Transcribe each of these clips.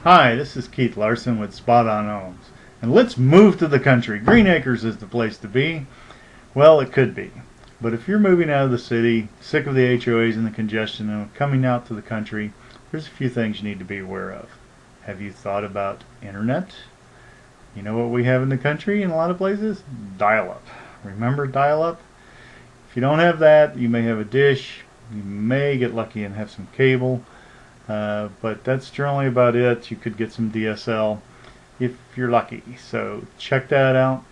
Hi, this is Keith Larson with Spot On Homes. And let's move to the country. Green Acres is the place to be. Well, it could be. But if you're moving out of the city, sick of the HOAs and the congestion, and coming out to the country, there's a few things you need to be aware of. Have you thought about internet? You know what we have in the country in a lot of places? Dial-up. Remember dial-up? If you don't have that, you may have a dish. You may get lucky and have some cable. But that's generally about it. You could get some DSL if you're lucky. So check that out.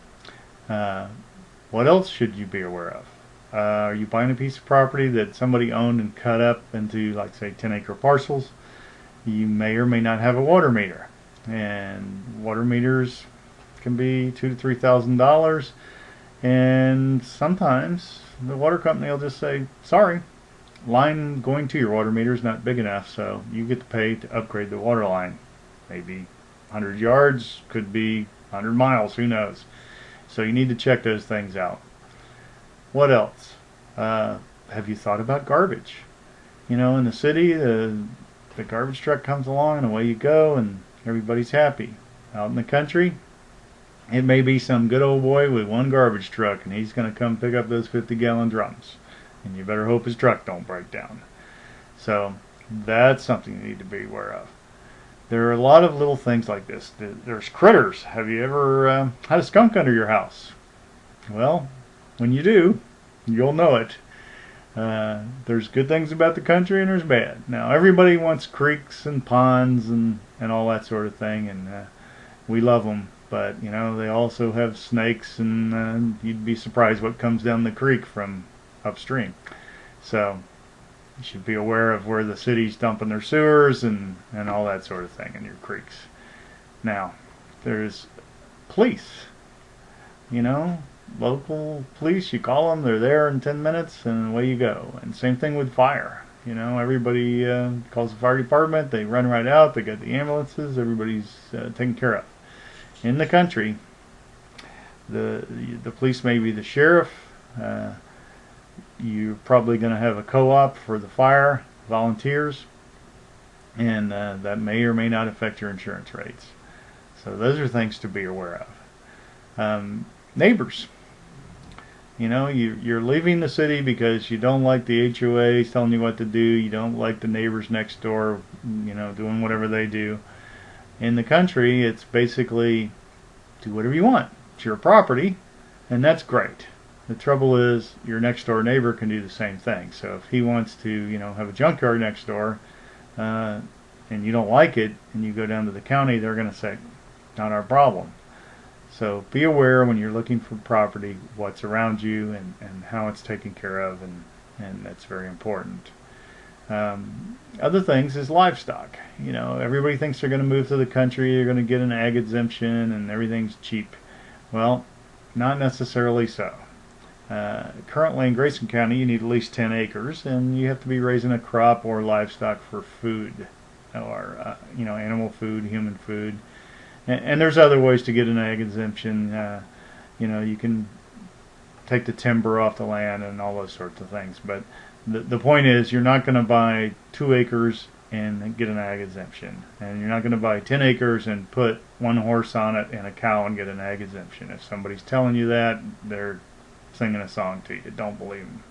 What else should you be aware of? Are you buying a piece of property that somebody owned and cut up into, like, say, 10-acre parcels? You may or may not have a water meter. And water meters can be $2,000 to $3,000. And sometimes the water company will just say, sorry, line going to your water meter is not big enough, so you get to pay to upgrade the water line. Maybe 100 yards, could be 100 miles, who knows. So you need to check those things out. What else? Have you thought about garbage? You know, in the city, the garbage truck comes along and away you go and everybody's happy. Out in the country, it may be some good old boy with one garbage truck and he's going to come pick up those 50-gallon drums. And you better hope his truck don't break down. So that's something you need to be aware of. There are a lot of little things like this. There's critters. Have you ever had a skunk under your house? Well, when you do, you'll know it. There's good things about the country and there's bad. Now, everybody wants creeks and ponds and all that sort of thing, and we love them. But, you know, they also have snakes, and you'd be surprised what comes down the creek from upstream. So you should be aware of where the city's dumping their sewers and all that sort of thing in your creeks. Now, there's police. You know, local police, you call them, they're there in 10 minutes, and away you go. And same thing with fire. You know, everybody calls the fire department, they run right out, they got the ambulances, everybody's taken care of. In the country, the police may be the sheriff. You're probably going to have a co-op for the fire, volunteers, and that may or may not affect your insurance rates. So those are things to be aware of. Neighbors. You know, you're leaving the city because you don't like the HOAs telling you what to do. You don't like the neighbors next door, you know, doing whatever they do. In the country, it's basically do whatever you want. It's your property, and that's great. The trouble is your next door neighbor can do the same thing. So if he wants to, you know, have a junkyard next door, and you don't like it, and you go down to the county, they're going to say, not our problem. So be aware when you're looking for property, what's around you and how it's taken care of, and that's very important. Other things is livestock. You know, everybody thinks they're going to move to the country, they're going to get an ag exemption, and everything's cheap. Well, not necessarily so. Currently in Grayson County, you need at least 10 acres, and you have to be raising a crop or livestock for food, or you know, animal food, human food. And there's other ways to get an ag exemption. You know, you can take the timber off the land and all those sorts of things. But the point is, you're not going to buy 2 acres and get an ag exemption. And you're not going to buy 10 acres and put 1 horse on it and a cow and get an ag exemption. If somebody's telling you that, they're singing a song to you. Don't believe them.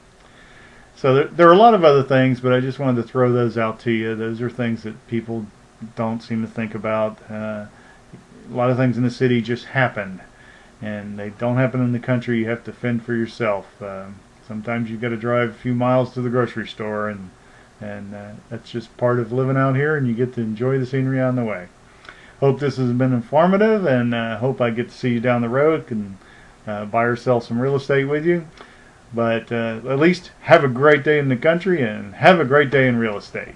So there are a lot of other things, but I just wanted to throw those out to you. Those are things that people don't seem to think about. A lot of things in the city just happen, and they don't happen in the country. You have to fend for yourself. Sometimes you've got to drive a few miles to the grocery store, and that's just part of living out here, and you get to enjoy the scenery on the way. Hope this has been informative, and hope I get to see you down the road and buy or sell some real estate with you. But at least have a great day in the country and have a great day in real estate.